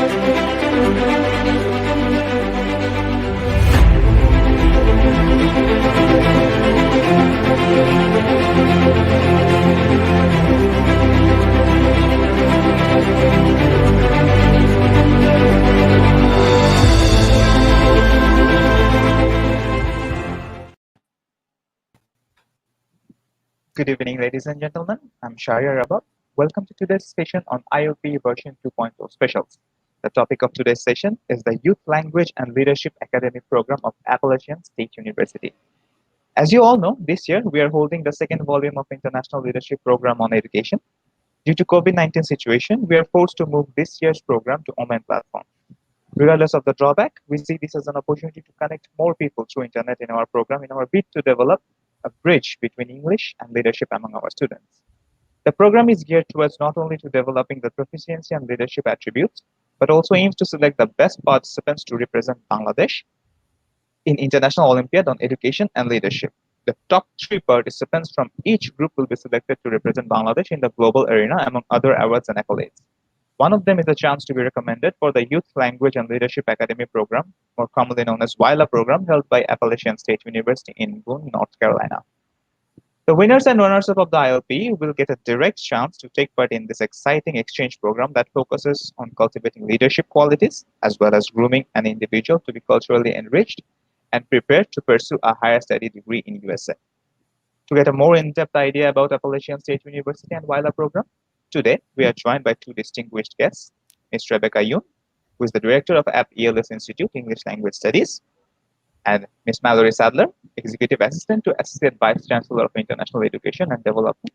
Good evening, ladies and gentlemen. I'm Sharia Rabab. Welcome to today's session on ILPE version 2.0 specials. The topic of today's session is the Youth Language and Leadership Academy program of Appalachian State University. As you all know, this year we are holding the second volume of International Leadership Program on Education. Due to COVID-19 situation, we are forced to move this year's program to online platform. Regardless of the drawback, we see this as an opportunity to connect more people through internet in our program in our bid to develop a bridge between English and leadership among our students. The program is geared towards not only to developing the proficiency and leadership attributes, but also aims to select the best participants to represent Bangladesh in International Olympiad on Education and Leadership. The top 3 participants from each group will be selected to represent Bangladesh in the global arena among other awards and accolades. One of them is a chance to be recommended for the Youth Language and Leadership Academy program, more commonly known as YLLA program, held by Appalachian State University in Yoon, North Carolina. The winners and runners-up of the ILPE will get a direct chance to take part in this exciting exchange program that focuses on cultivating leadership qualities, as well as grooming an individual to be culturally enriched and prepared to pursue a higher study degree in USA. To get a more in-depth idea about Appalachian State University and YLLA program, today, we are joined by 2 distinguished guests, Ms. Rebecca Yoon, who is the director of AppELS Institute, English Language Studies, and Ms. Mallory Sadler, executive assistant to Associate Vice Chancellor of International Education and Development.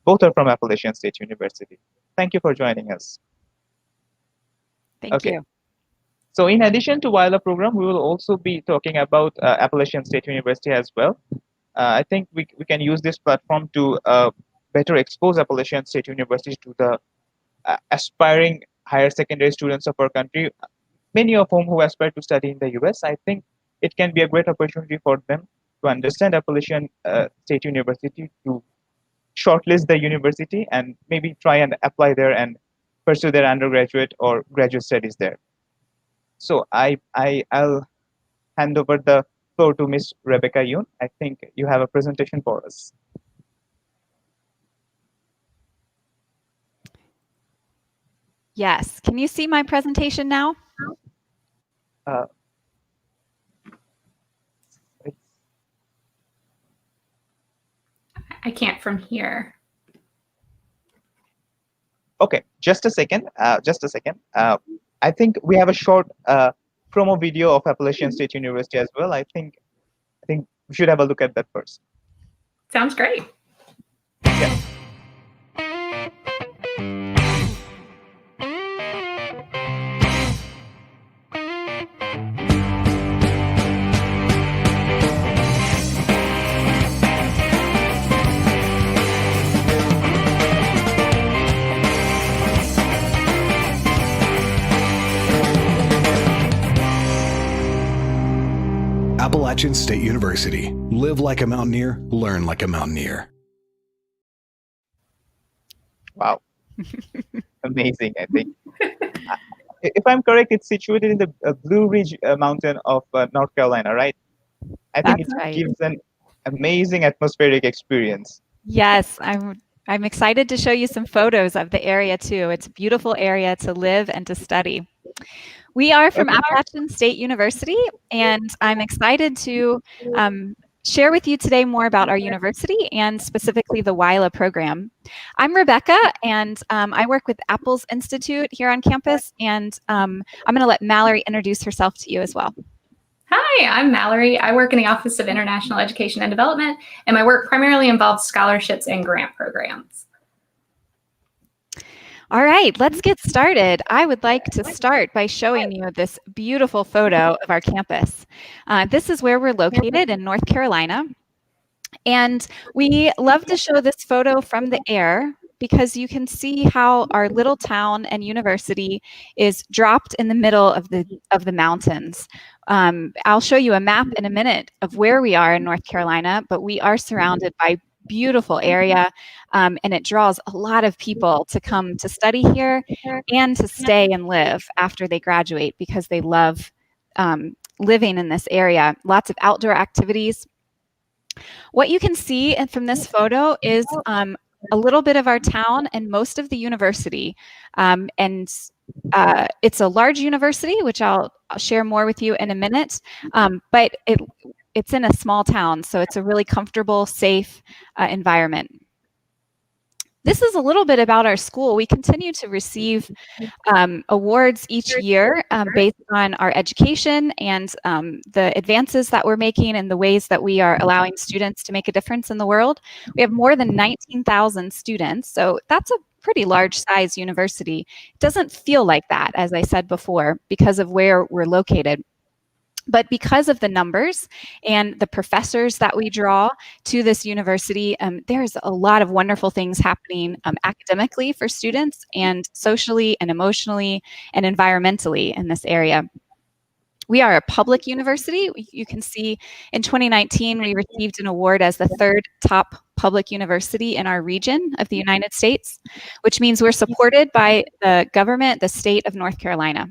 Both are from Appalachian State University. Thank you for joining us. Thank you. So in addition to YLLA program, we will also be talking about Appalachian State University as well. I think we can use this platform to better expose Appalachian State University to the aspiring higher secondary students of our country, many of whom who aspire to study in the US. I think it can be a great opportunity for them to understand Appalachian State University, to shortlist the university and maybe try and apply there and pursue their undergraduate or graduate studies there. So I'll hand over the floor to Ms. Rebecca Yoon. I think you have a presentation for us. Yes. Can you see my presentation now? I can't from here. Okay, just a second. I think we have a short promo video of Appalachian State University as well. I think we should have a look at that first. Sounds great. Yeah. Appalachian State University. Live like a mountaineer, learn like a mountaineer. Wow. Amazing, I think. If I'm correct, it's situated in the Blue Ridge Mountain of North Carolina, right? I think That's right. Gives an amazing atmospheric experience. Yes, I'm excited to show you some photos of the area too. It's a beautiful area to live and to study. We are from Appalachian State University, and I'm excited to share with you today more about our university and specifically the YLLA program. I'm Rebecca, and I work with AppELS Institute here on campus, and I'm going to let Mallory introduce herself to you as well. Hi, I'm Mallory. I work in the Office of International Education and Development, and my work primarily involves scholarships and grant programs. All right, let's get started. I would like to start by showing you this beautiful photo of our campus. This is where we're located in North Carolina. And we love to show this photo from the air because you can see how our little town and university is dropped in the middle of the mountains. I'll show you a map in a minute of where we are in North Carolina, but we are surrounded by beautiful area, and it draws a lot of people to come to study here and to stay and live after they graduate because they love living in this area. Lots of outdoor activities. What you can see from this photo is a little bit of our town and most of the university. It's a large university, which I'll share more with you in a minute, but it's in a small town, so it's a really comfortable, safe environment. This is a little bit about our school. We continue to receive awards each year based on our education and the advances that we're making and the ways that we are allowing students to make a difference in the world. We have more than 19,000 students, so that's a pretty large size university. It doesn't feel like that, as I said before, because of where we're located. But because of the numbers and the professors that we draw to this university, there's a lot of wonderful things happening academically for students and socially and emotionally and environmentally in this area. We are a public university. You can see in 2019, we received an award as the 3rd top public university in our region of the United States, which means we're supported by the government, the state of North Carolina.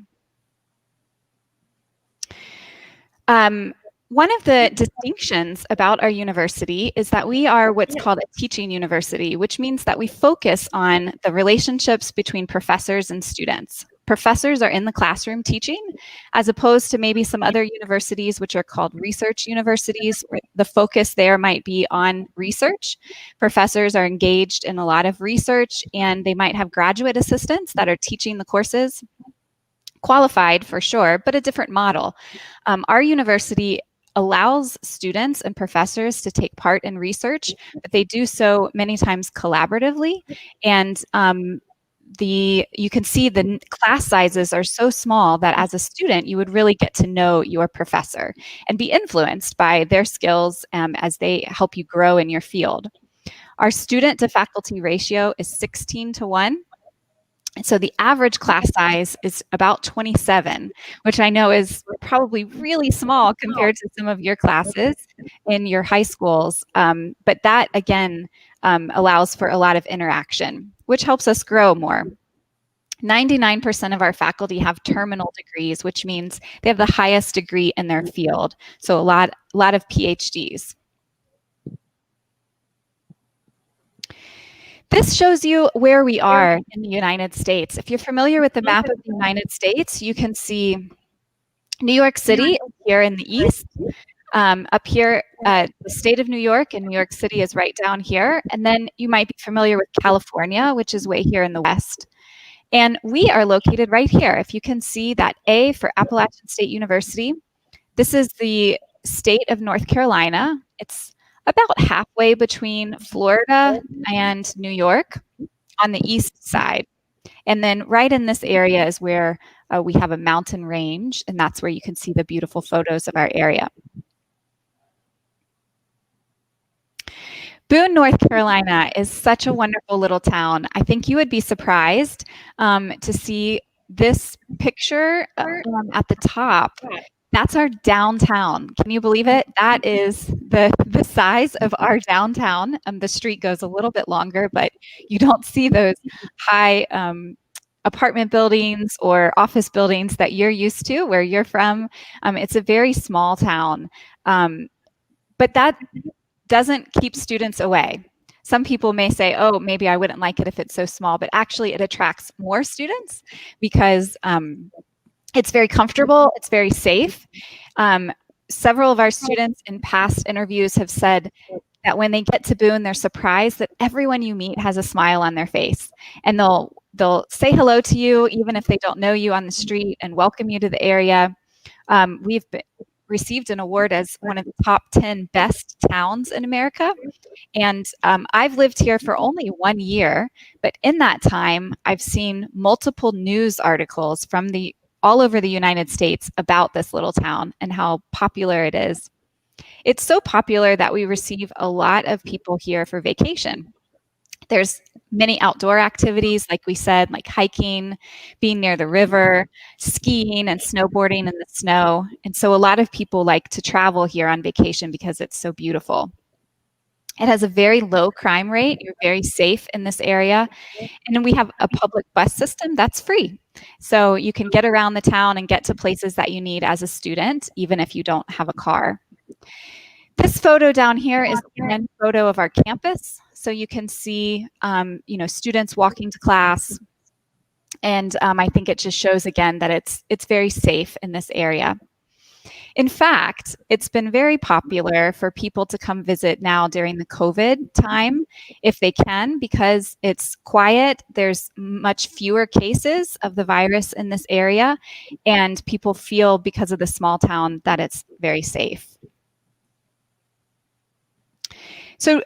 One of the distinctions about our university is that we are what's called a teaching university, which means that we focus on the relationships between professors and students. Professors are in the classroom teaching, as opposed to maybe some other universities which are called research universities, where the focus there might be on research. Professors are engaged in a lot of research, and they might have graduate assistants that are teaching the courses. Qualified for sure, but a different model. Our university allows students and professors to take part in research, but they do so many times collaboratively. And you can see the class sizes are so small that as a student, you would really get to know your professor and be influenced by their skills as they help you grow in your field. Our student to faculty ratio is 16:1. So the average class size is about 27, which I know is probably really small compared to some of your classes in your high schools. But that, again, allows for a lot of interaction, which helps us grow more. 99% of our faculty have terminal degrees, which means they have the highest degree in their field. So a lot of PhDs. This shows you where we are in the United States. If you're familiar with the map of the United States, you can see New York City here in the east. Up here, the state of New York, and New York City is right down here. And then you might be familiar with California, which is way here in the west. And we are located right here. If you can see that A for Appalachian State University, this is the state of North Carolina. It's about halfway between Florida and New York on the east side. And then right in this area is where we have a mountain range, and that's where you can see the beautiful photos of our area. Boone, North Carolina is such a wonderful little town. I think you would be surprised to see this picture at the top. That's our downtown. Can you believe it? That is the size of our downtown. The street goes a little bit longer, but you don't see those high apartment buildings or office buildings that you're used to where you're from. It's a very small town, but that doesn't keep students away. Some people may say, oh, maybe I wouldn't like it if it's so small, but actually it attracts more students because it's very comfortable, it's very safe. Several of our students in past interviews have said that when they get to Boone, they're surprised that everyone you meet has a smile on their face. And they'll say hello to you, even if they don't know you on the street, and welcome you to the area. We've received an award as one of the top 10 best towns in America. And I've lived here for only 1 year, but in that time, I've seen multiple news articles from all over the United States about this little town and how popular it is. It's so popular that we receive a lot of people here for vacation. There's many outdoor activities, like we said, like hiking, being near the river, skiing and snowboarding in the snow. And so a lot of people like to travel here on vacation because it's so beautiful. It has a very low crime rate. You're very safe in this area. And then we have a public bus system that's free. So you can get around the town and get to places that you need as a student, even if you don't have a car. This photo down here is one photo of our campus. So you can see, students walking to class. And I think it just shows again that it's very safe in this area. In fact, it's been very popular for people to come visit now during the COVID time, if they can, because it's quiet. There's much fewer cases of the virus in this area, and people feel, because of the small town, that it's very safe. So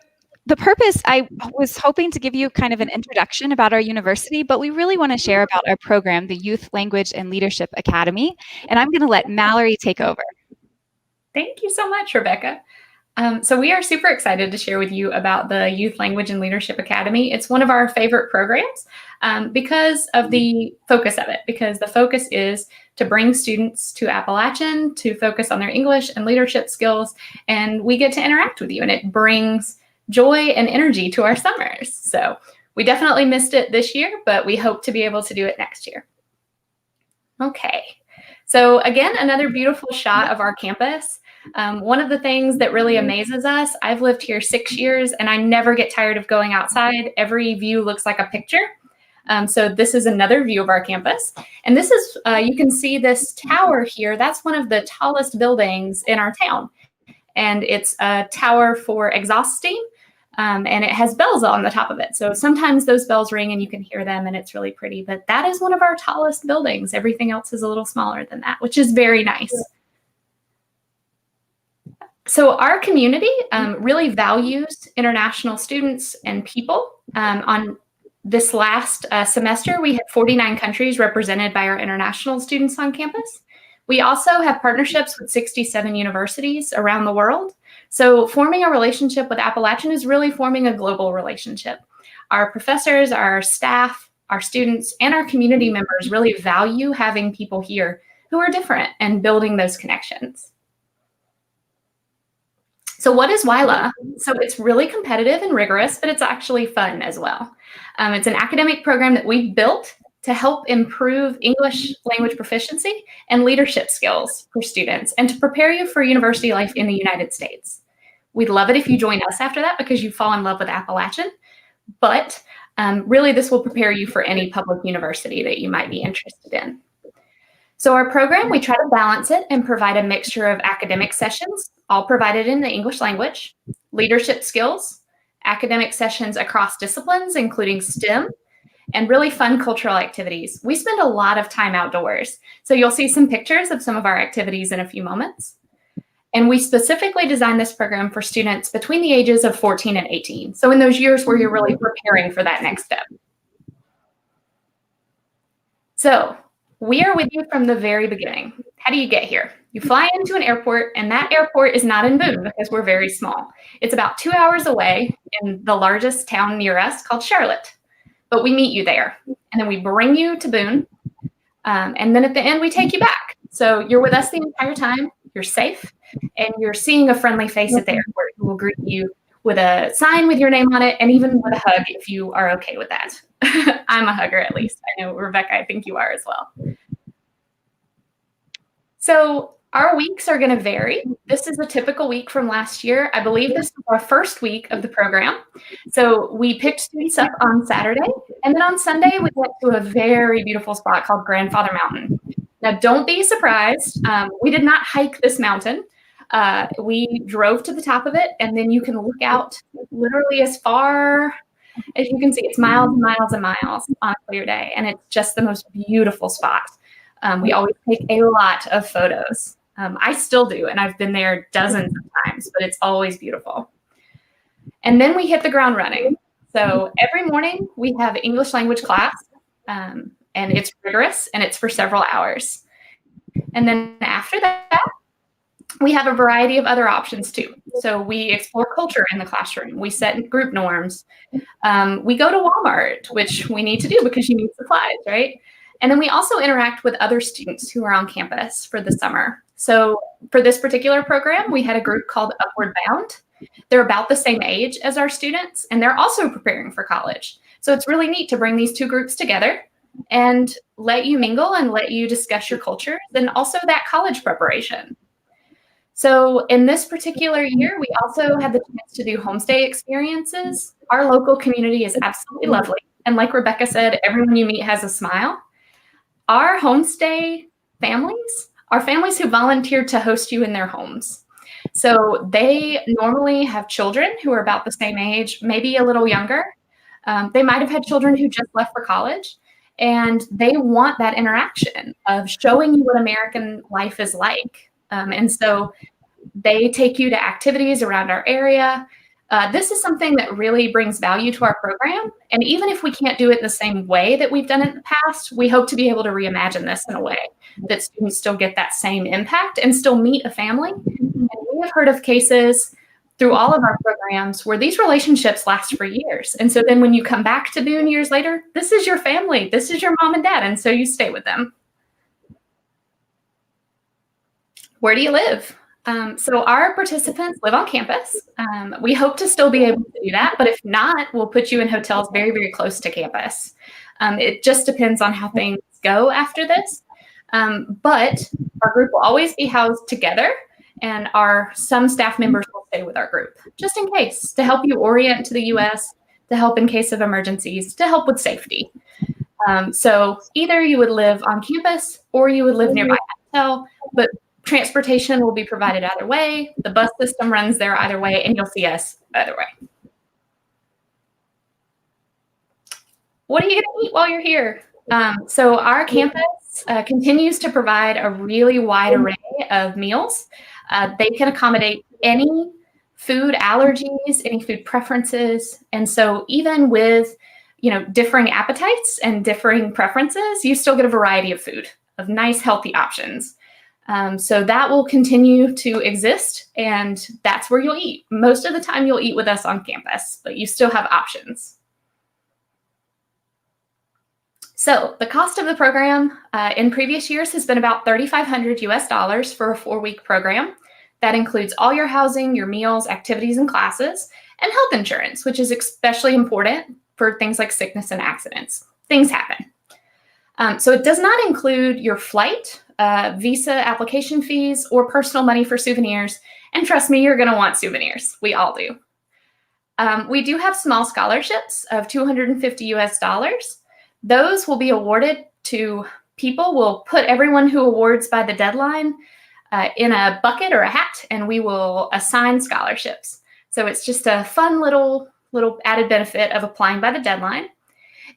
the purpose, I was hoping to give you kind of an introduction about our university, but we really want to share about our program, the Youth Language and Leadership Academy, and I'm going to let Mallory take over. Thank you so much, Rebecca. So we are super excited to share with you about the Youth Language and Leadership Academy. It's one of our favorite programs because of the focus of it, because the focus is to bring students to Appalachian to focus on their English and leadership skills, and we get to interact with you, and it brings joy and energy to our summers. So we definitely missed it this year, but we hope to be able to do it next year. Okay, so again, another beautiful shot of our campus. One of the things that really amazes us, I've lived here 6 years and I never get tired of going outside. Every view looks like a picture. So this is another view of our campus. And this is, you can see this tower here. That's one of the tallest buildings in our town. And it's a tower for exhaust steam. And it has bells on the top of it. So sometimes those bells ring and you can hear them and it's really pretty. But that is one of our tallest buildings. Everything else is a little smaller than that, which is very nice. So our community really values international students and people. On this last semester, we had 49 countries represented by our international students on campus. We also have partnerships with 67 universities around the world. So forming a relationship with Appalachian is really forming a global relationship. Our professors, our staff, our students, and our community members really value having people here who are different and building those connections. So what is YLLA? So it's really competitive and rigorous, but it's actually fun as well. It's an academic program that we built to help improve English language proficiency and leadership skills for students and to prepare you for university life in the United States. We'd love it if you join us after that because you fall in love with Appalachian, but really this will prepare you for any public university that you might be interested in. So our program, we try to balance it and provide a mixture of academic sessions, all provided in the English language, leadership skills, academic sessions across disciplines, including STEM, and really fun cultural activities. We spend a lot of time outdoors. So you'll see some pictures of some of our activities in a few moments. And we specifically designed this program for students between the ages of 14 and 18. So in those years where you're really preparing for that next step. So we are with you from the very beginning. How do you get here? You fly into an airport, and that airport is not in Boone because we're very small. It's about 2 hours away in the largest town near us called Charlotte. But we meet you there, and then we bring you to Boone, and then at the end, we take you back. So you're with us the entire time, you're safe, and you're seeing a friendly face at the airport who will greet you with a sign with your name on it, and even with a hug if you are okay with that. I'm a hugger, at least. I know, Rebecca, I think you are as well. So our weeks are going to vary. This is a typical week from last year. I believe this is our first week of the program. So we picked students up on Saturday, and then on Sunday, we went to a very beautiful spot called Grandfather Mountain. Now, don't be surprised. We did not hike this mountain. We drove to the top of it, and then you can look out literally as far as you can see. It's miles and miles and miles on a clear day, and it's just the most beautiful spot. We always take a lot of photos. I still do, and I've been there dozens of times, but it's always beautiful. And then we hit the ground running. So every morning we have English language class, and it's rigorous, and it's for several hours. And then after that, we have a variety of other options too. So we explore culture in the classroom. We set group norms. We go to Walmart, which we need to do because you need supplies, right? And then we also interact with other students who are on campus for the summer. So for this particular program, we had a group called Upward Bound. They're about the same age as our students, and they're also preparing for college. So it's really neat to bring these two groups together and let you mingle and let you discuss your cultures and also that college preparation. So in this particular year, we also had the chance to do homestay experiences. Our local community is absolutely lovely. And like Rebecca said, everyone you meet has a smile. Our homestay families are families who volunteered to host you in their homes. So they normally have children who are about the same age, maybe a little younger. They might have had children who just left for college, and they want that interaction of showing you what American life is like. And so they take you to activities around our area. This is something that really brings value to our program. And even if we can't do it the same way that we've done it in the past, we hope to be able to reimagine this in a way that students still get that same impact and still meet a family. And we have heard of cases through all of our programs where these relationships last for years. And so then when you come back to Boone years later, this is your family, this is your mom and dad, and so you stay with them. Where do you live? So our participants live on campus. We hope to still be able to do that, but if not, we'll put you in hotels very, very close to campus. It just depends on how things go after this. But our group will always be housed together, and some staff members will stay with our group, just in case, to help you orient to the U.S., to help in case of emergencies, to help with safety. So either you would live on campus or you would live nearby a hotel, but transportation will be provided either way. The bus system runs there either way, and you'll see us either way. What are you going to eat while you're here? So our campus continues to provide a really wide array of meals. They can accommodate any food allergies, any food preferences. And so even with, differing appetites and differing preferences, you still get a variety of food, of nice, healthy options. So that will continue to exist, and that's where you'll eat. Most of the time you'll eat with us on campus, but you still have options. So the cost of the program in previous years has been about $3,500 US for a 4-week program. That includes all your housing, your meals, activities, and classes, and health insurance, which is especially important for things like sickness and accidents. Things happen. So it does not include your flight, visa application fees, or personal money for souvenirs. And trust me, you're going to want souvenirs. We all do. We do have small scholarships of $250 US. Those will be awarded to people. We'll put everyone who awards by the deadline in a bucket or a hat, and we will assign scholarships. So it's just a fun little added benefit of applying by the deadline.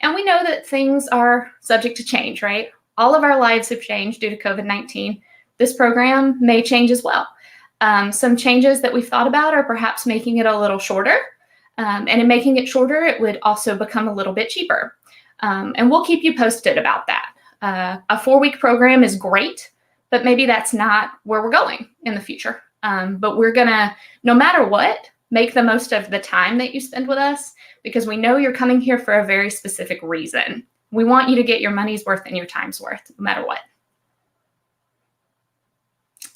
And we know that things are subject to change, right? All of our lives have changed due to COVID-19. This program may change as well. Some changes that we've thought about are perhaps making it a little shorter. And in making it shorter, it would also become a little bit cheaper. And we'll keep you posted about that. A 4-week program is great, but maybe that's not where we're going in the future. But we're gonna, no matter what, make the most of the time that you spend with us, because we know you're coming here for a very specific reason. We want you to get your money's worth and your time's worth, no matter what.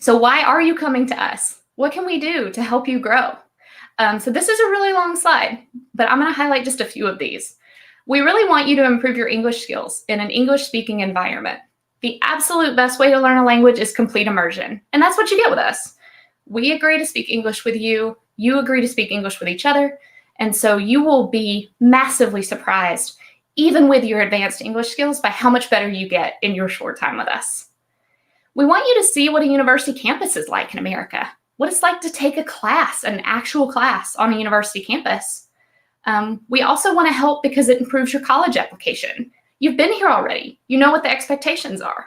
So why are you coming to us? What can we do to help you grow? So this is a really long slide, but I'm gonna highlight just a few of these. We really want you to improve your English skills in an English-speaking environment. The absolute best way to learn a language is complete immersion, and that's what you get with us. We agree to speak English with you, you agree to speak English with each other, and so you will be massively surprised, even with your advanced English skills, by how much better you get in your short time with us. We want you to see what a university campus is like in America, what it's like to take a class, an actual class on a university campus. We also want to help because it improves your college application. You've been here already. You know what the expectations are.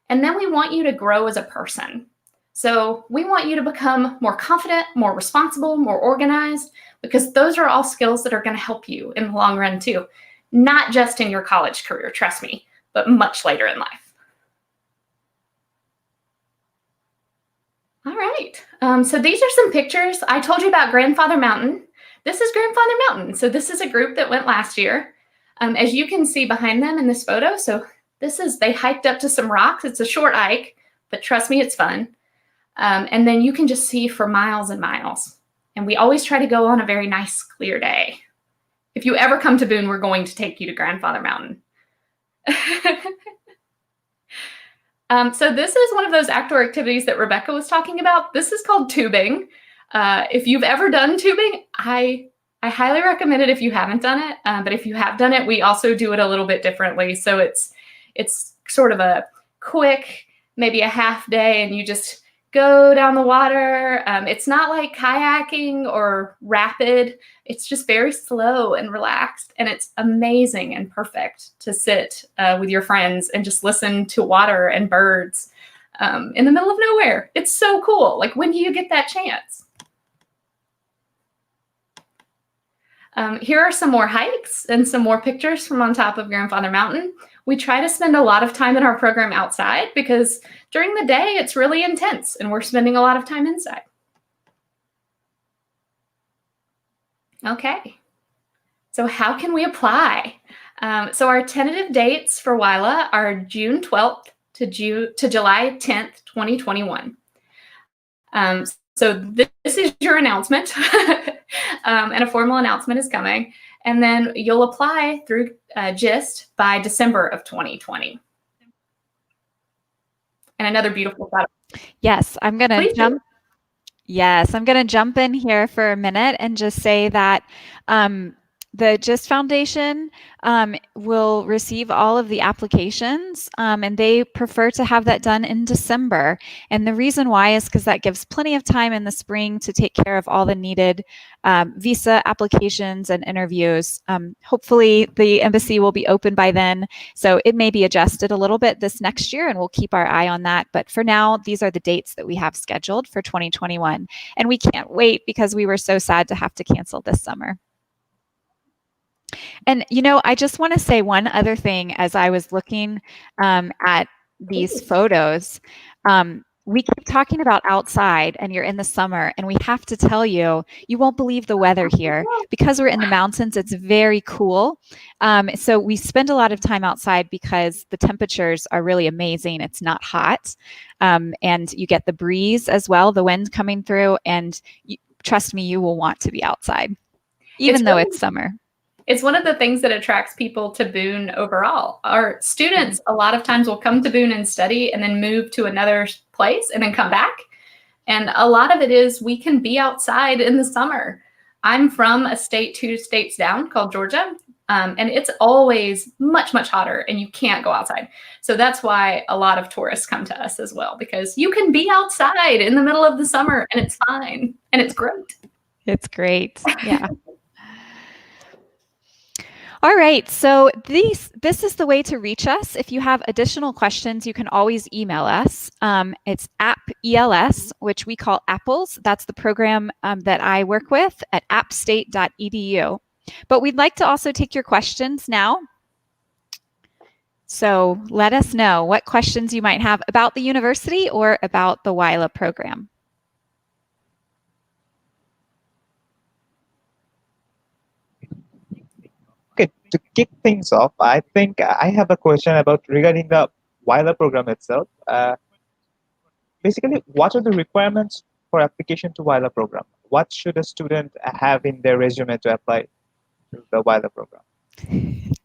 And then we want you to grow as a person. So we want you to become more confident, more responsible, more organized, because those are all skills that are going to help you in the long run too. Not just in your college career, trust me, but much later in life. All right, so these are some pictures. I told you about Grandfather Mountain. This is Grandfather Mountain. So this is a group that went last year. As you can see behind them in this photo, so they hiked up to some rocks. It's a short hike, but trust me, it's fun. And then you can just see for miles and miles. And we always try to go on a very nice, clear day. If you ever come to Boone, we're going to take you to Grandfather Mountain. So this is one of those outdoor activities that Rebecca was talking about. This is called tubing. If you've ever done tubing, I highly recommend it if you haven't done it. But if you have done it, we also do it a little bit differently. So it's sort of a quick, maybe a half day, and you just go down the water. It's not like kayaking or rapid. It's just very slow and relaxed. And it's amazing and perfect to sit with your friends and just listen to water and birds in the middle of nowhere. It's so cool. Like, when do you get that chance? Here are some more hikes and some more pictures from on top of Grandfather Mountain. We try to spend a lot of time in our program outside because during the day it's really intense and we're spending a lot of time inside. Okay, so how can we apply? So our tentative dates for YLLA are June 12th to July 10th, 2021. So this is your announcement, and a formal announcement is coming. And then you'll apply through GIST by December of 2020. And another beautiful photo. Yes, I'm going to jump. Yes, I'm going to jump in here for a minute and just say that the GIST Foundation will receive all of the applications, and they prefer to have that done in December. And the reason why is because that gives plenty of time in the spring to take care of all the needed visa applications and interviews. Hopefully the embassy will be open by then, so it may be adjusted a little bit this next year, and we'll keep our eye on that. But for now, these are the dates that we have scheduled for 2021. And we can't wait because we were so sad to have to cancel this summer. And, you know, I just want to say one other thing as I was looking at these photos. We keep talking about outside and you're in the summer, and we have to tell you, you won't believe the weather here. Because we're in the mountains, it's very cool. So we spend a lot of time outside because the temperatures are really amazing. It's not hot. And you get the breeze as well, the wind coming through. And trust me, you will want to be outside, even though it's summer. It's one of the things that attracts people to Boone overall. Our students a lot of times will come to Boone and study and then move to another place and then come back. And a lot of it is we can be outside in the summer. I'm from a state 2 states down called Georgia, and it's always much, much hotter and you can't go outside. So that's why a lot of tourists come to us as well, because you can be outside in the middle of the summer and it's fine and it's great. It's great. Yeah. All right, so this is the way to reach us. If you have additional questions, you can always email us. It's AppELS, which we call AppELS. That's the program that I work with at appstate.edu. But we'd like to also take your questions now. So let us know what questions you might have about the university or about the YLLA program. Okay, to kick things off, I think I have a question about regarding the YLLA program itself. Basically, what are the requirements for application to YLLA program? What should a student have in their resume to apply to the YLLA program?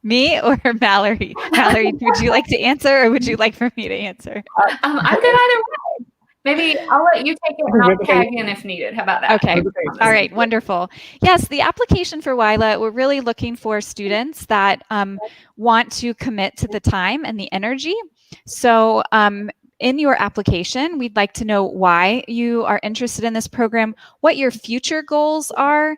Me or Mallory? Mallory, would you like to answer, or would you like for me to answer? I'm good either way. Maybe I'll let you take it and I'll tag in if needed. How about that? Okay. All right. Wonderful. Yes, the application for YLLA, we're really looking for students that want to commit to the time and the energy. So in your application, we'd like to know why you are interested in this program, what your future goals are.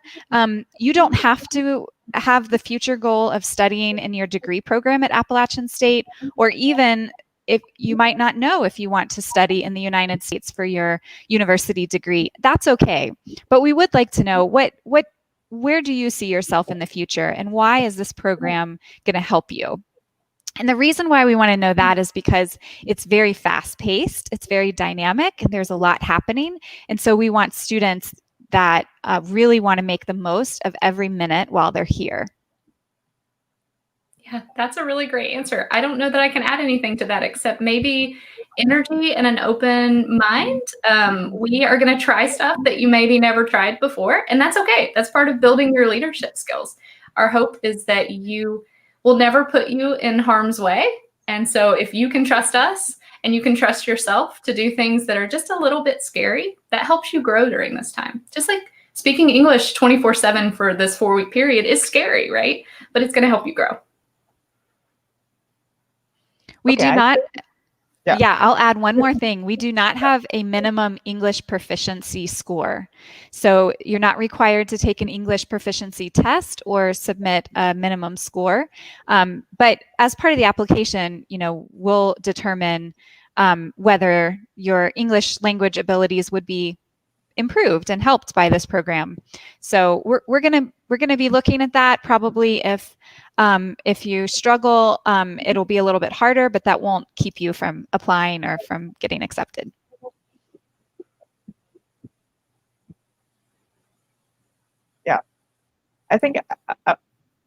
You don't have to have the future goal of studying in your degree program at Appalachian State, or even if you might not know if you want to study in the United States for your university degree. That's okay. But we would like to know where do you see yourself in the future, and why is this program going to help you? And the reason why we want to know that is because it's very fast-paced, it's very dynamic, and there's a lot happening. And so we want students that really want to make the most of every minute while they're here. Yeah, that's a really great answer. I don't know that I can add anything to that, except maybe energy and an open mind, we are going to try stuff that you maybe never tried before, and that's okay. That's part of building your leadership skills. Our hope is that you will never put you in harm's way. And so if you can trust us and you can trust yourself to do things that are just a little bit scary, that helps you grow during this time. Just like speaking English 24/7 for this 4-week period is scary, right? But it's going to help you grow. We do not. Yeah. Yeah, I'll add one more thing. We do not have a minimum English proficiency score. So you're not required to take an English proficiency test or submit a minimum score. But as part of the application, we'll determine whether your English language abilities would be improved and helped by this program. So we're gonna be looking at that. Probably if you struggle, it'll be a little bit harder, but that won't keep you from applying or from getting accepted. Yeah, I think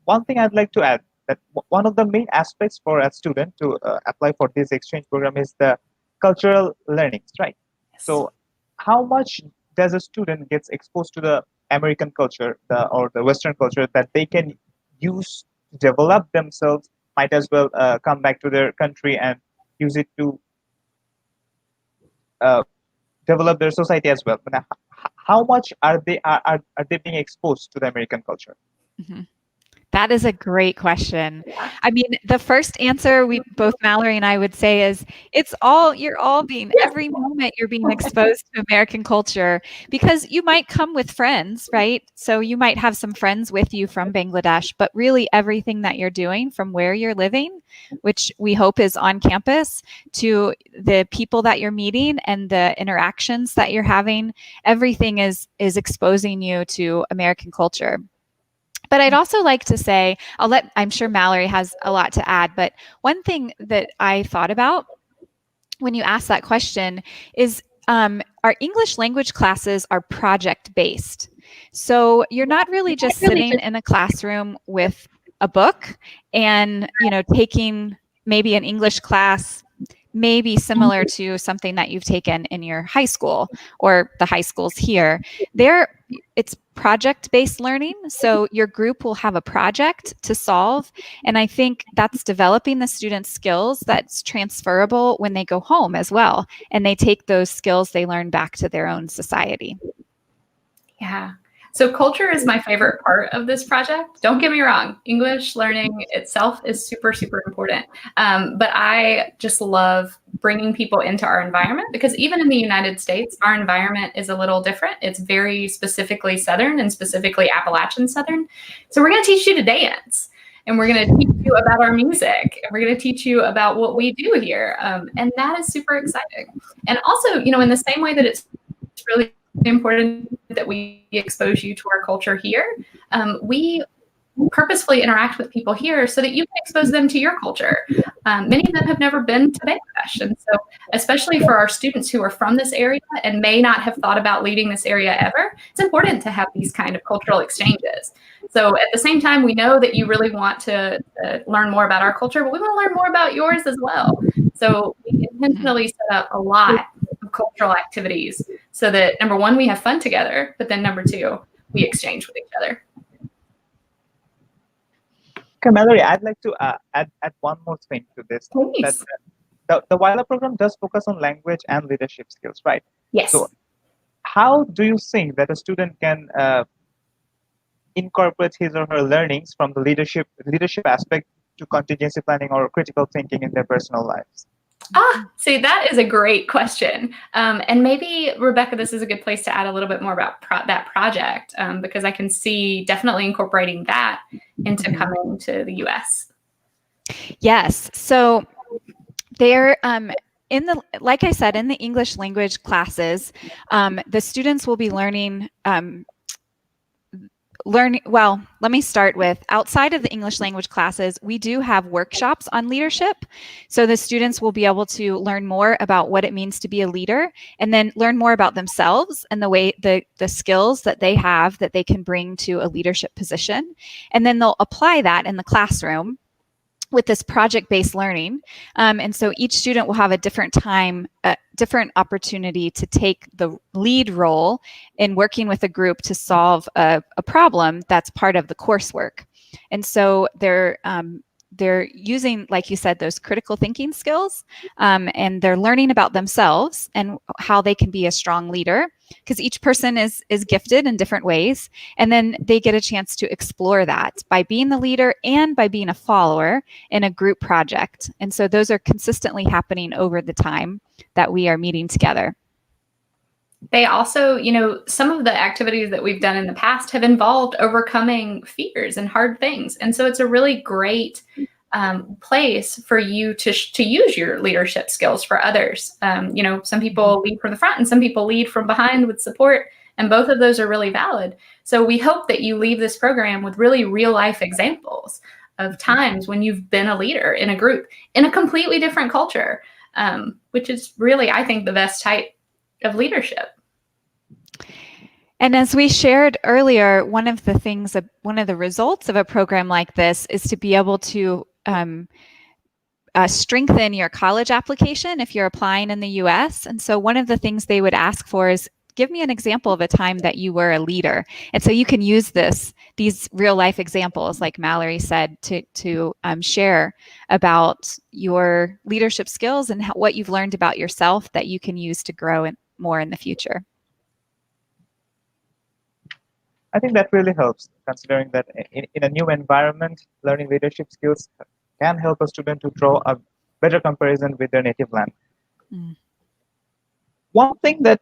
one thing I'd like to add, that one of the main aspects for a student to apply for this exchange program is the cultural learnings, right? Yes. So how much does a student gets exposed to the American culture or the Western culture that they can use to develop themselves, might as well come back to their country and use it to develop their society as well. But how much are they being exposed to the American culture? Mm-hmm. That is a great question. I mean, the first answer both Mallory and I would say is every moment you're being exposed to American culture, because you might come with friends, right? So you might have some friends with you from Bangladesh, but really everything that you're doing from where you're living, which we hope is on campus, to the people that you're meeting and the interactions that you're having, everything is exposing you to American culture. But I'd also like to say, I'm sure Mallory has a lot to add, but one thing that I thought about when you asked that question is our English language classes are project-based. So you're not really just sitting in a classroom with a book and, taking maybe an English class maybe similar to something that you've taken in your high school or the high schools here. It's project-based learning, so your group will have a project to solve, and I think that's developing the students' skills that's transferable when they go home as well, and they take those skills they learn back to their own society. Yeah. So culture is my favorite part of this project. Don't get me wrong. English learning itself is super, super important. But I just love bringing people into our environment, because even in the United States, our environment is a little different. It's very specifically Southern and specifically Appalachian Southern. So we're going to teach you to dance, and we're going to teach you about our music, and we're going to teach you about what we do here. And that is super exciting. And also, in the same way that it's really important that we expose you to our culture here, we purposefully interact with people here so that you can expose them to your culture. Many of them have never been to Bangladesh, and so especially for our students who are from this area and may not have thought about leaving this area ever, it's important to have these kind of cultural exchanges. So at the same time, we know that you really want to learn more about our culture, but we want to learn more about yours as well. So we intentionally set up a lot of cultural activities so that, number one, we have fun together, but then number two, we exchange with each other. Okay, Mallory, I'd like to add one more thing to this. Please. That the YLLA program does focus on language and leadership skills, right? Yes. So how do you think that a student can incorporate his or her learnings from the leadership aspect to contingency planning or critical thinking in their personal lives? See, that is a great question. And maybe, Rebecca, this is a good place to add a little bit more about that project, because I can see definitely incorporating that into coming to the U.S. Yes. So there, like I said, in the English language classes, the students will be learning, well, let me start with, outside of the English language classes, we do have workshops on leadership. So the students will be able to learn more about what it means to be a leader, and then learn more about themselves and the skills that they have that they can bring to a leadership position. And then they'll apply that in the classroom. with this project-based learning. And so each student will have a different different opportunity to take the lead role in working with a group to solve a problem that's part of the coursework. And so they're using, like you said, those critical thinking skills, and they're learning about themselves and how they can be a strong leader, because each person is gifted in different ways. And then they get a chance to explore that by being the leader and by being a follower in a group project. And so those are consistently happening over the time that we are meeting together. They also, some of the activities that we've done in the past have involved overcoming fears and hard things. And so it's a really great place for you to use your leadership skills for others. Some people lead from the front and some people lead from behind with support, and both of those are really valid. So we hope that you leave this program with really real life examples of times when you've been a leader in a group in a completely different culture, which is really, I think, the best type of leadership. And as we shared earlier, one of the results of a program like this is to be able to strengthen your college application if you're applying in the US. And so one of the things they would ask for is, give me an example of a time that you were a leader. And so you can use these real life examples, like Mallory said, to share about your leadership skills and what you've learned about yourself that you can use to grow more in the future. I think that really helps, considering that in a new environment, learning leadership skills can help a student to draw a better comparison with their native land. Mm. One thing that,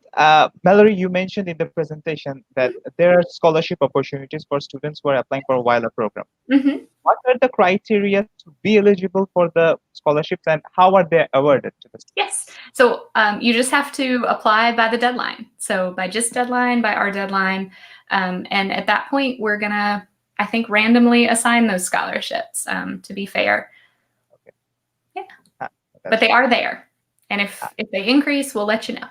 Mallory, you mentioned in the presentation, that there are scholarship opportunities for students who are applying for a YLLA program. Mm-hmm. What are the criteria to be eligible for the scholarships, and how are they awarded to the students? Yes, so you just have to apply by the deadline. So by GIST deadline, by our deadline, and at that point, we're gonna, I think, randomly assign those scholarships, to be fair. Okay. Yeah, but they are there. And if they increase, we'll let you know.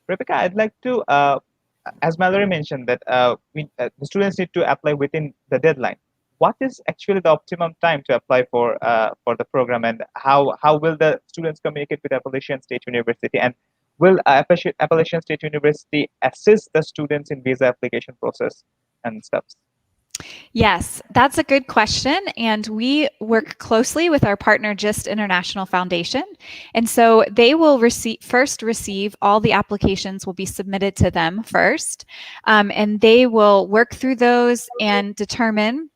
Rebecca, I'd like to, as Mallory mentioned, that the students need to apply within the deadline. What is actually the optimum time to apply for the program, and how will the students communicate with Appalachian State University? And will Appalachian State University assist the students in visa application process and stuff? Yes, that's a good question. And we work closely with our partner, GIST International Foundation. And so they will receive all the applications will be submitted to them first. And they will work through those and determine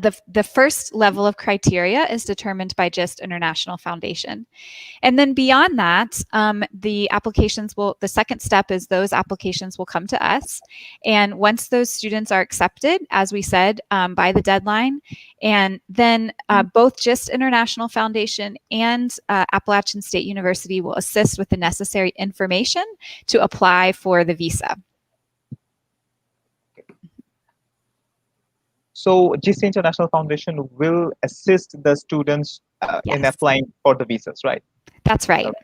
the first level of criteria is determined by GIST International Foundation. And then beyond that, the second step is those applications will come to us. And once those students are accepted, as we said, by the deadline, and then both GIST International Foundation and Appalachian State University will assist with the necessary information to apply for the visa. So GIST International Foundation will assist the students in applying for the visas, right? That's right. Okay.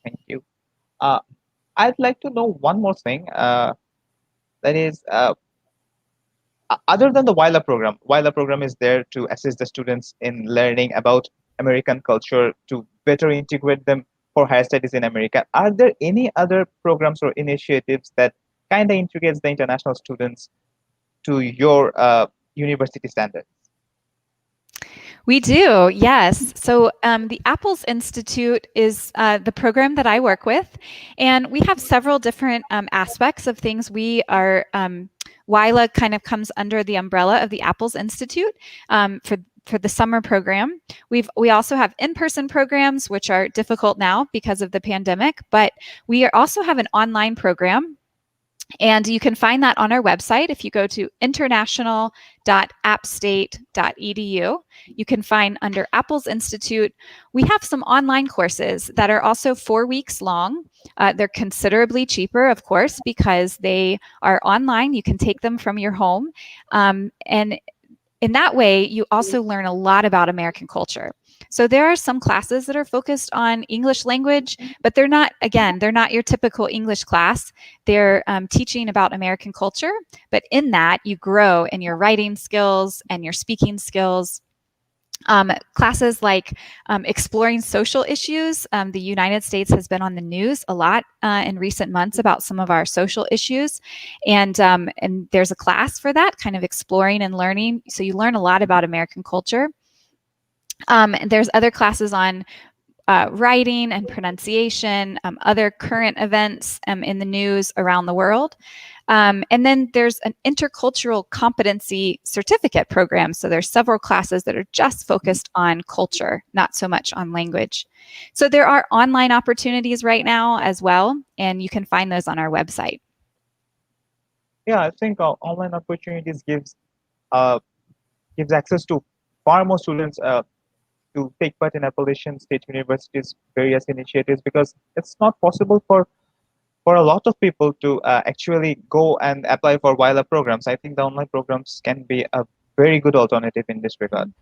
Thank you. I'd like to know one more thing. That is, other than the YLLA program is there to assist the students in learning about American culture to better integrate them for higher studies in America. Are there any other programs or initiatives that kind of integrates the international students to your university standards? We do, yes. So the AppELS Institute is the program that I work with, and we have several different aspects of things. We are, YLLA kind of comes under the umbrella of the AppELS Institute for the summer program. We also have in-person programs, which are difficult now because of the pandemic, but we also have an online program. And you can find that on our website. If you go to international.appstate.edu, you can find under AppELS Institute, we have some online courses that are also 4 weeks long. They're considerably cheaper, of course, because they are online. You can take them from your home. And in that way, you also learn a lot about American culture. So there are some classes that are focused on English language, but they're not your typical English class. They're teaching about American culture, but in that you grow in your writing skills and your speaking skills. Classes like exploring social issues. The United States has been on the news a lot in recent months about some of our social issues. And there's a class for that, kind of exploring and learning. So you learn a lot about American culture. There's other classes on writing and pronunciation, other current events in the news around the world. And then there's an intercultural competency certificate program. So there's several classes that are just focused on culture, not so much on language. So there are online opportunities right now as well, and you can find those on our website. Yeah, I think online opportunities gives access to far more students to take part in Appalachian State University's various initiatives, because it's not possible for a lot of people to actually go and apply for YLLA programs. I think the online programs can be a very good alternative in this regard.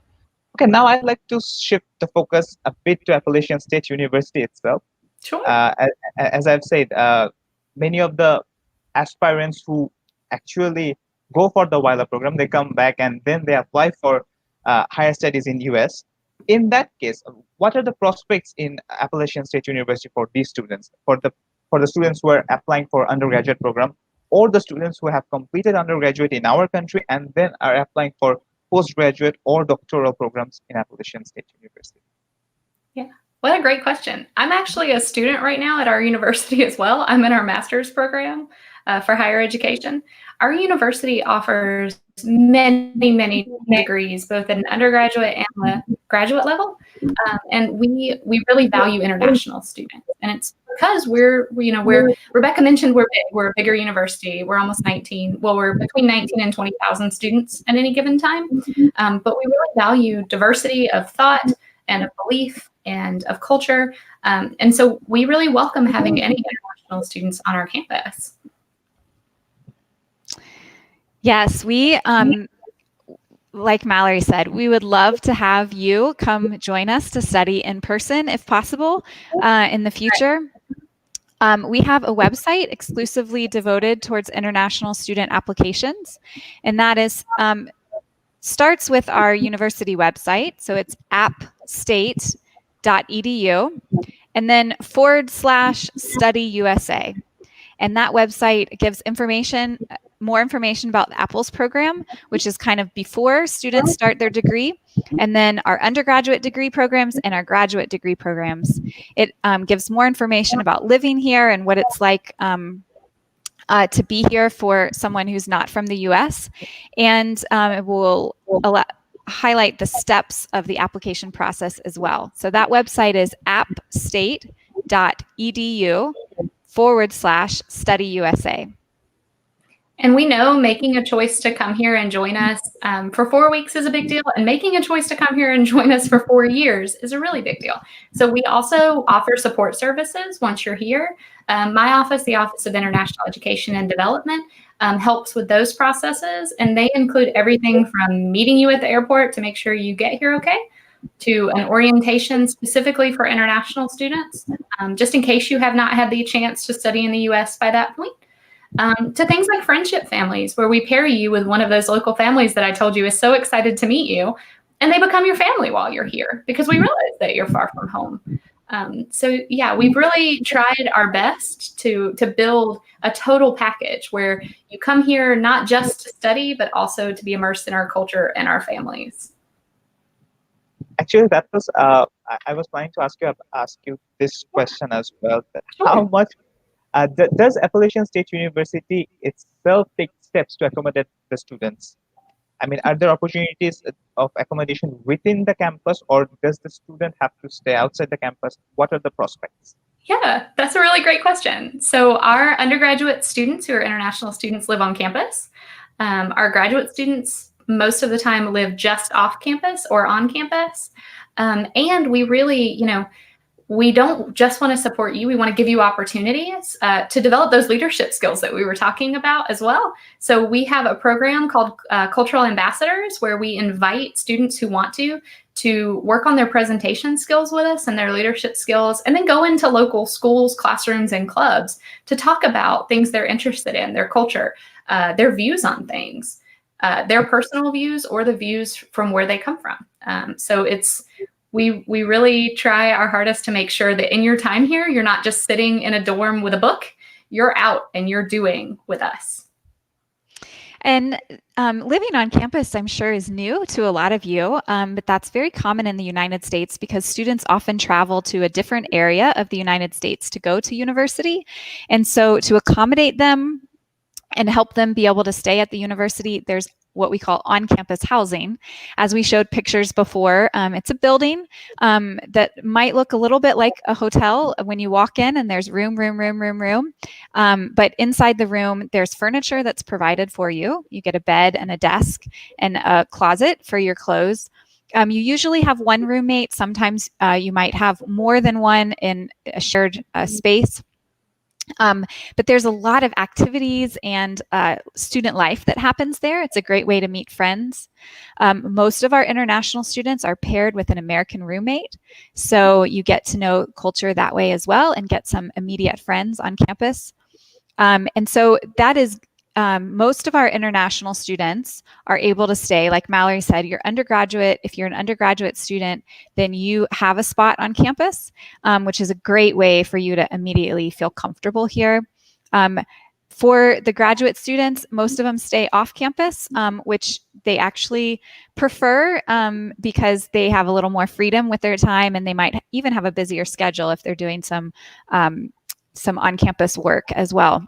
Okay, now I'd like to shift the focus a bit to Appalachian State University itself. Sure. As I've said, many of the aspirants who actually go for the YLLA program, they come back and then they apply for higher studies in US. In that case, what are the prospects in Appalachian State University for these students, for the students who are applying for undergraduate program, or the students who have completed undergraduate in our country and then are applying for postgraduate or doctoral programs in Appalachian State University? Yeah, what a great question. I'm actually a student right now at our university as well. I'm in our master's program for higher education. Our university offers many degrees, both at an undergraduate and the graduate level. And we really value international students. And it's because we're Rebecca mentioned we're big. We're a bigger university. We're almost 19. Well, we're between 19 and 20,000 students at any given time. But we really value diversity of thought and of belief and of culture. And so we really welcome having any international students on our campus. Yes, we, like Mallory said, we would love to have you come join us to study in person if possible in the future. We have a website exclusively devoted towards international student applications, and that is starts with our university website. So it's appstate.edu and then /studyusa. And that website gives more information about the AppELS program, which is kind of before students start their degree, and then our undergraduate degree programs and our graduate degree programs. It gives more information about living here and what it's like to be here for someone who's not from the US. And it will highlight the steps of the application process as well. So that website is appstate.edu/studyusa. And we know making a choice to come here and join us for 4 weeks is a big deal, and making a choice to come here and join us for 4 years is a really big deal. So we also offer support services once you're here. My office, the Office of International Education and Development, helps with those processes, and they include everything from meeting you at the airport to make sure you get here okay, to an orientation specifically for international students, just in case you have not had the chance to study in the US by that point. To things like friendship families, where we pair you with one of those local families that I told you is so excited to meet you, and they become your family while you're here because we realize that you're far from home. So yeah, we've really tried our best to build a total package where you come here not just to study, but also to be immersed in our culture and our families. Actually, that was I was planning to ask you this question as well. Sure. How much does Appalachian State University itself take steps to accommodate the students? I mean, are there opportunities of accommodation within the campus, or does the student have to stay outside the campus? What are the prospects? Yeah, that's a really great question. So our undergraduate students who are international students live on campus. Our graduate students most of the time live just off campus or on campus. And we really, we don't just want to support you. We want to give you opportunities to develop those leadership skills that we were talking about as well. So we have a program called Cultural Ambassadors, where we invite students who want to work on their presentation skills with us and their leadership skills, and then go into local schools, classrooms, and clubs to talk about things they're interested in, their culture, their views on things, their personal views, or the views from where they come from. So we really try our hardest to make sure that in your time here, you're not just sitting in a dorm with a book, you're out and you're doing with us. And living on campus, I'm sure, is new to a lot of you, but that's very common in the United States because students often travel to a different area of the United States to go to university. And so to accommodate them and help them be able to stay at the university, there's what we call on-campus housing. As we showed pictures before, it's a building that might look a little bit like a hotel when you walk in, and there's room. But inside the room, there's furniture that's provided for you. You get a bed and a desk and a closet for your clothes. You usually have one roommate. Sometimes you might have more than one in a shared space. But there's a lot of activities and student life that happens there. It's a great way to meet friends. Most of our international students are paired with an American roommate, so you get to know culture that way as well and get some immediate friends on campus. And so that is most of our international students are able to stay. Like Mallory said, you're undergraduate. If you're an undergraduate student, then you have a spot on campus, which is a great way for you to immediately feel comfortable here. For the graduate students, most of them stay off campus, which they actually prefer because they have a little more freedom with their time, and they might even have a busier schedule if they're doing some on-campus work as well.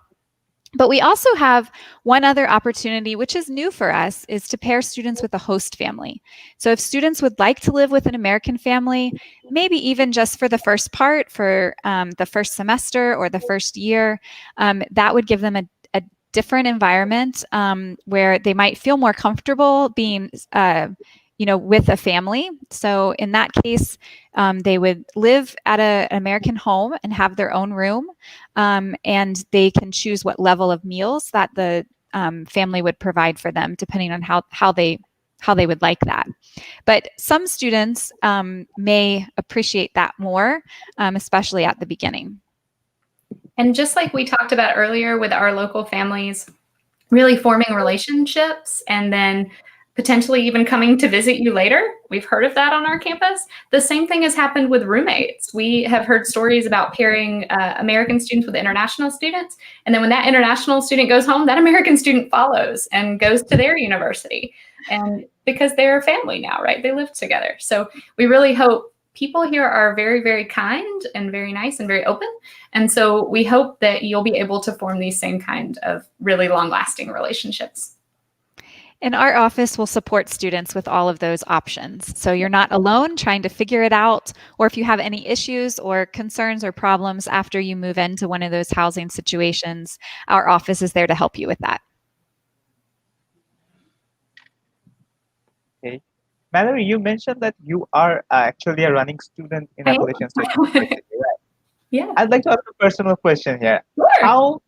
But we also have one other opportunity, which is new for us, is to pair students with a host family. So if students would like to live with an American family, maybe even just for the first part, for the first semester or the first year, that would give them a different environment where they might feel more comfortable being with a family. So in that case, they would live at an American home and have their own room, and they can choose what level of meals that the family would provide for them, depending on how they would like that. But some students may appreciate that more, especially at the beginning. And just like we talked about earlier with our local families, really forming relationships and then potentially even coming to visit you later. We've heard of that on our campus. The same thing has happened with roommates. We have heard stories about pairing American students with international students. And then when that international student goes home, that American student follows and goes to their university. And because they're a family now, right? They live together. So we really hope people here are very, very kind and very nice and very open. And so we hope that you'll be able to form these same kind of really long-lasting relationships. And our office will support students with all of those options. So you're not alone trying to figure it out, or if you have any issues or concerns or problems after you move into one of those housing situations, our office is there to help you with that. Okay. Mallory, you mentioned that you are actually a running student in Appalachian State University, right? Yeah. I'd like to ask a personal question here. Sure. How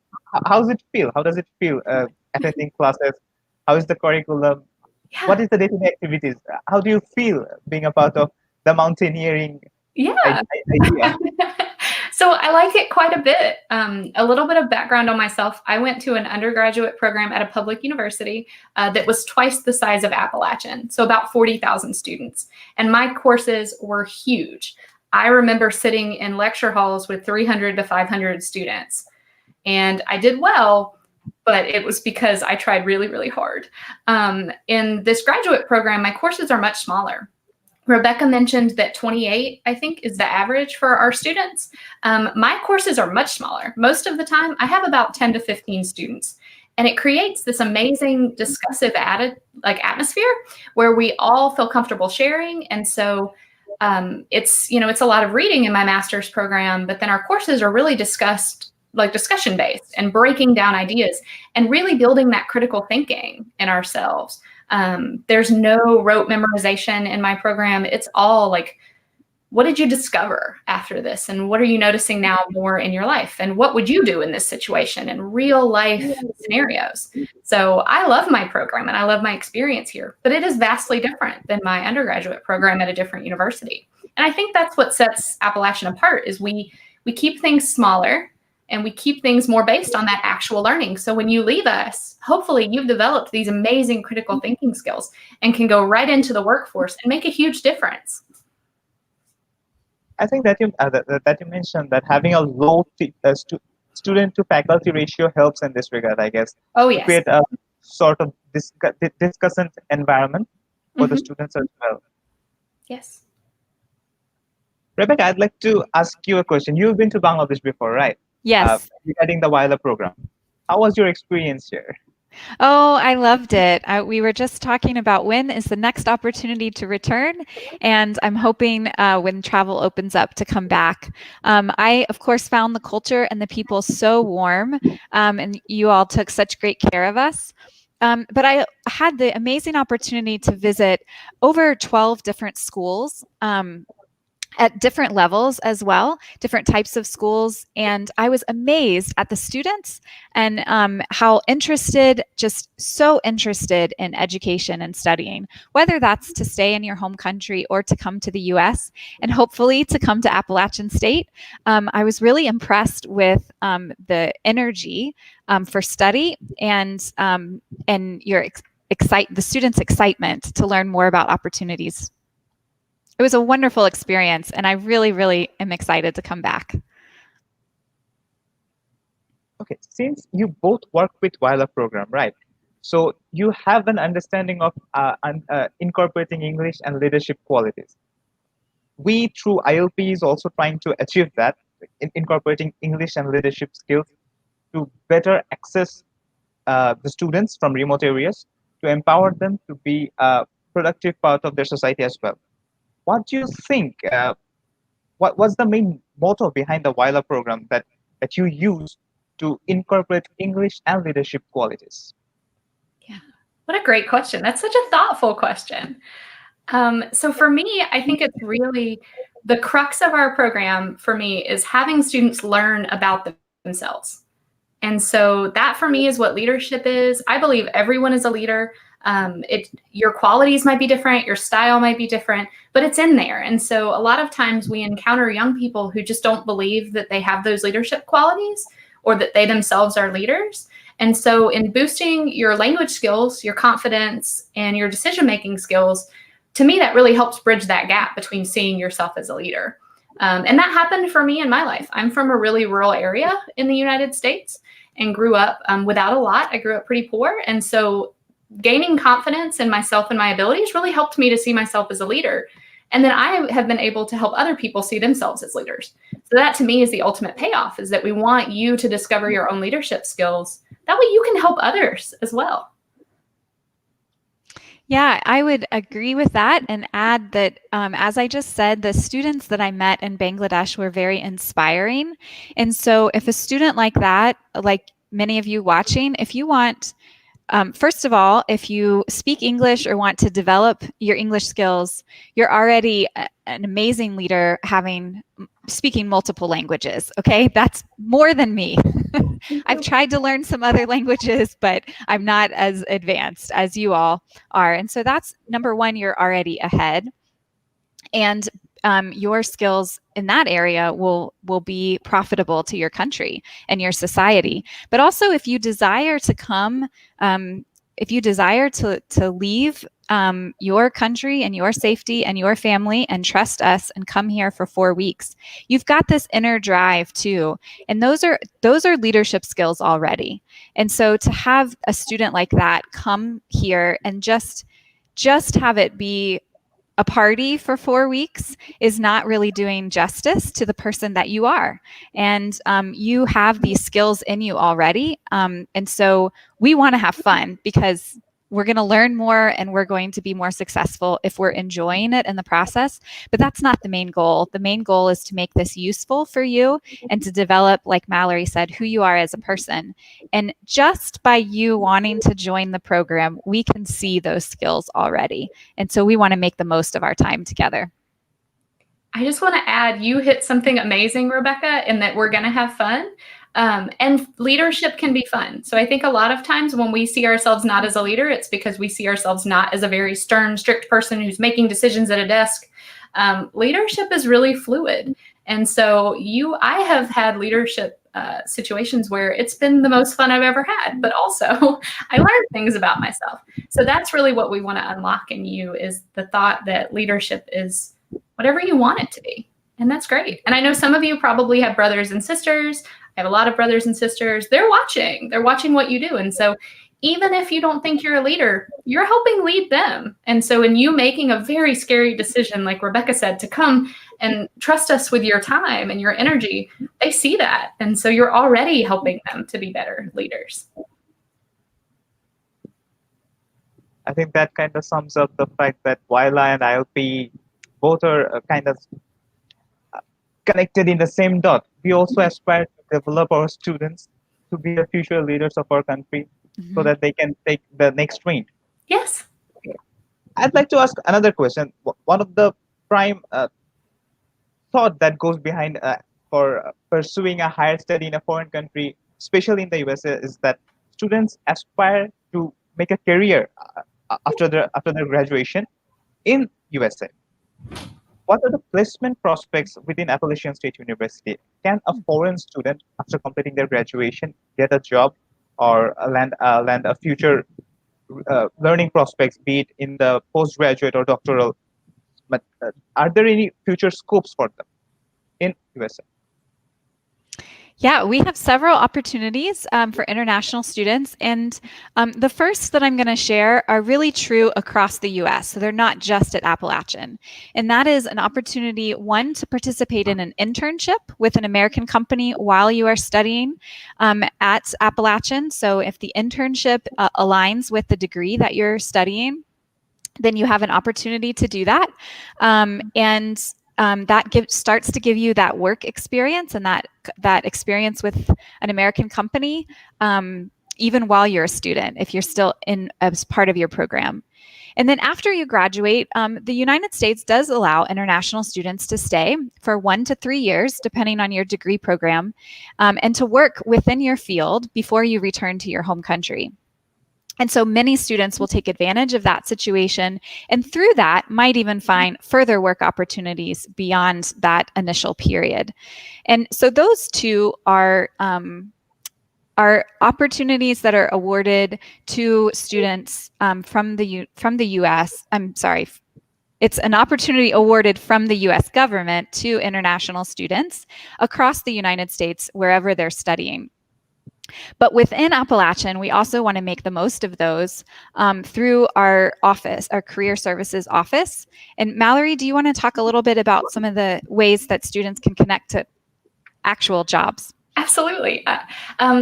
does it feel? How does it feel attending classes? How is the curriculum? Yeah. What is the day-to-day activities? How do you feel being a part of the mountaineering idea? So I like it quite a bit. A little bit of background on myself. I went to an undergraduate program at a public university that was twice the size of Appalachian, so about 40,000 students. And my courses were huge. I remember sitting in lecture halls with 300 to 500 students. And I did well, but it was because I tried really, really hard. In this graduate program, my courses are much smaller. Rebecca mentioned that 28, I think, is the average for our students. My courses are much smaller. Most of the time, I have about 10 to 15 students. And it creates this amazing discussive atmosphere where we all feel comfortable sharing. And so it's a lot of reading in my master's program, but then our courses are really discussion based and breaking down ideas and really building that critical thinking in ourselves. There's no rote memorization in my program. It's all what did you discover after this? And what are you noticing now more in your life? And what would you do in this situation in real life scenarios? So I love my program and I love my experience here, but it is vastly different than my undergraduate program at a different university. And I think that's what sets Appalachian apart is we keep things smaller and we keep things more based on that actual learning. So when you leave us, hopefully you've developed these amazing critical thinking skills and can go right into the workforce and make a huge difference. I think that you mentioned that having a low student to faculty ratio helps in this regard, I guess. Oh, To yes. create a sort of discussant environment for the students as well. Yes. Rebecca, I'd like to ask you a question. You've been to Bangladesh before, right? Yes. Regarding the YLLA program. How was your experience here? Oh, I loved it. We were just talking about when is the next opportunity to return, and I'm hoping when travel opens up to come back. I, of course, found the culture and the people so warm, and you all took such great care of us. But I had the amazing opportunity to visit over 12 different schools at different levels as well, different types of schools. And I was amazed at the students and how interested, just so interested in education and studying, whether that's to stay in your home country or to come to the US and hopefully to come to Appalachian State. I was really impressed with the energy for study and the students' excitement to learn more about opportunities. It was a wonderful experience, and I really, really am excited to come back. Okay, since you both work with YLLA program, right? So you have an understanding of incorporating English and leadership qualities. We, through ILPE, is also trying to achieve that, incorporating English and leadership skills to better access the students from remote areas, to empower them to be a productive part of their society as well. What do you think? What was the main motto behind the YLLA program that you use to incorporate English and leadership qualities? Yeah, what a great question. That's such a thoughtful question. So for me, I think it's really the crux of our program for me is having students learn about themselves. And so that for me is what leadership is. I believe everyone is a leader. Your qualities might be different, your style might be different, but it's in there. And so a lot of times we encounter young people who just don't believe that they have those leadership qualities or that they themselves are leaders. And so in boosting your language skills, your confidence, and your decision-making skills, to me, that really helps bridge that gap between seeing yourself as a leader. And that happened for me in my life. I'm from a really rural area in the United States and grew up without a lot. I grew up pretty poor. And so gaining confidence in myself and my abilities really helped me to see myself as a leader. And then I have been able to help other people see themselves as leaders. So that to me is the ultimate payoff, is that we want you to discover your own leadership skills. That way you can help others as well. Yeah, I would agree with that and add that, as I just said, the students that I met in Bangladesh were very inspiring. And so if a student like that, like many of you watching, if you want, first of all, if you speak English or want to develop your English skills, you're already an amazing leader speaking multiple languages, okay? That's more than me. I've tried to learn some other languages, but I'm not as advanced as you all are. And so that's number one, you're already ahead. And your skills in that area will be profitable to your country and your society. But also if you desire to come, if you desire to leave your country and your safety and your family and trust us and come here for 4 weeks, you've got this inner drive too. And those are leadership skills already. And so to have a student like that come here and just have it be a party for 4 weeks is not really doing justice to the person that you are. And you have these skills in you already. And so we want to have fun because we're going to learn more and we're going to be more successful if we're enjoying it in the process. But that's not the main goal. The main goal is to make this useful for you and to develop, like Mallory said, who you are as a person. And just by you wanting to join the program, we can see those skills already. And so we want to make the most of our time together. I just want to add, you hit something amazing, Rebecca, in that we're going to have fun. And leadership can be fun. So I think a lot of times when we see ourselves not as a leader, it's because we see ourselves not as a very stern, strict person who's making decisions at a desk. Leadership is really fluid. And so I have had leadership situations where it's been the most fun I've ever had, but also I learned things about myself. So that's really what we want to unlock in you, is the thought that leadership is whatever you want it to be. And that's great. And I know some of you probably have brothers and sisters. I have a lot of brothers and sisters. They're watching what you do. And so even if you don't think you're a leader, you're helping lead them. And so in you making a very scary decision, like Rebecca said, to come and trust us with your time and your energy, they see that. And so you're already helping them to be better leaders. I think that kind of sums up the fact that YLLA and ILPE both are kind of connected in the same dot. We also aspire to develop our students to be the future leaders of our country, so that they can take the next train. Yes. I'd like to ask another question. One of the prime thought that goes behind for pursuing a higher study in a foreign country, especially in the USA, is that students aspire to make a career after their graduation in USA. What are the placement prospects within Appalachian State University? Can a foreign student, after completing their graduation, get a job or land a future learning prospects, be it in the postgraduate or doctoral? But are there any future scopes for them in USA? Yeah, we have several opportunities for international students. And the first that I'm going to share are really true across the US. So they're not just at Appalachian. And that is an opportunity, one, to participate in an internship with an American company while you are studying at Appalachian. So if the internship aligns with the degree that you're studying, then you have an opportunity to do that. That starts to give you that work experience and that experience with an American company, even while you're a student, if you're still in as part of your program. And then after you graduate, the United States does allow international students to stay for 1 to 3 years, depending on your degree program, and to work within your field before you return to your home country. And so many students will take advantage of that situation, and through that might even find further work opportunities beyond that initial period. And so those two are opportunities that are awarded to students from the U.S. I'm sorry. It's an opportunity awarded from the U.S. government to international students across the United States, wherever they're studying. But within Appalachian, we also want to make the most of those through our office, our Career Services office. And Mallory, do you want to talk a little bit about some of the ways that students can connect to actual jobs? Absolutely.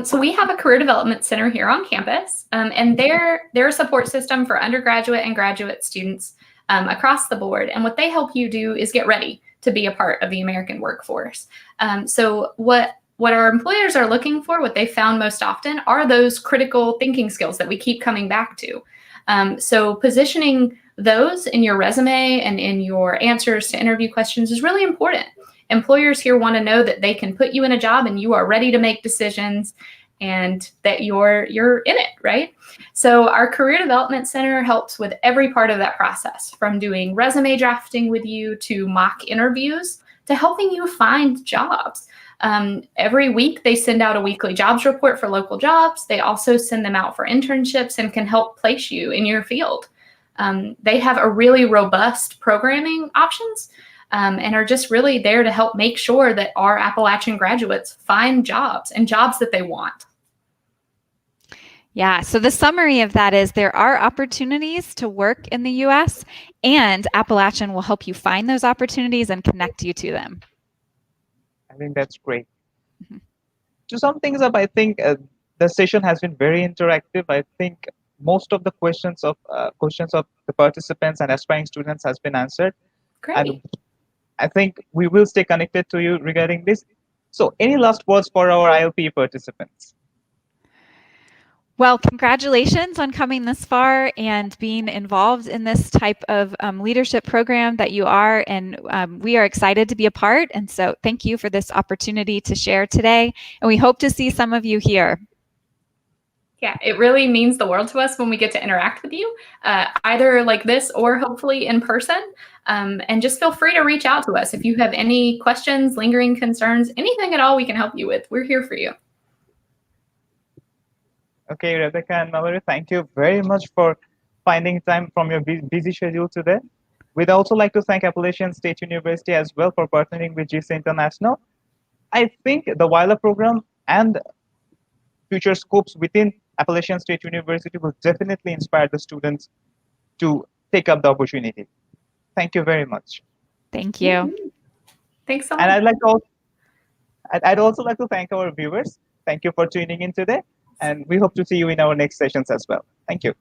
So we have a career development center here on campus, and they're a support system for undergraduate and graduate students across the board. And what they help you do is get ready to be a part of the American workforce. So what our employers are looking for, what they found most often, are those critical thinking skills that we keep coming back to. So positioning those in your resume and in your answers to interview questions is really important. Employers here want to know that they can put you in a job and you are ready to make decisions and that you're in it, right? So our Career Development Center helps with every part of that process, from doing resume drafting with you to mock interviews to helping you find jobs. Every week they send out a weekly jobs report for local jobs. They also send them out for internships and can help place you in your field. They have a really robust programming options and are just really there to help make sure that our Appalachian graduates find jobs and jobs that they want. Yeah, so the summary of that is there are opportunities to work in the U.S. and Appalachian will help you find those opportunities and connect you to them. I think that's great. To sum things up, I think the session has been very interactive. I think most of the questions of the participants and aspiring students has been answered. Great. And I think we will stay connected to you regarding this. So any last words for our ILPE participants? Well, congratulations on coming this far and being involved in this type of leadership program that you are, and we are excited to be a part. And so thank you for this opportunity to share today, and we hope to see some of you here. Yeah, it really means the world to us when we get to interact with you, either like this or hopefully in person. And just feel free to reach out to us if you have any questions, lingering concerns, anything at all we can help you with. We're here for you. Okay, Rebecca and Mallory, thank you very much for finding time from your busy schedule today. We'd also like to thank Appalachian State University as well for partnering with GIST International. I think the YLLA program and future scopes within Appalachian State University will definitely inspire the students to take up the opportunity. Thank you very much. Thank you. Thanks so much. And I'd also like to thank our viewers. Thank you for tuning in today, and we hope to see you in our next sessions as well. Thank you.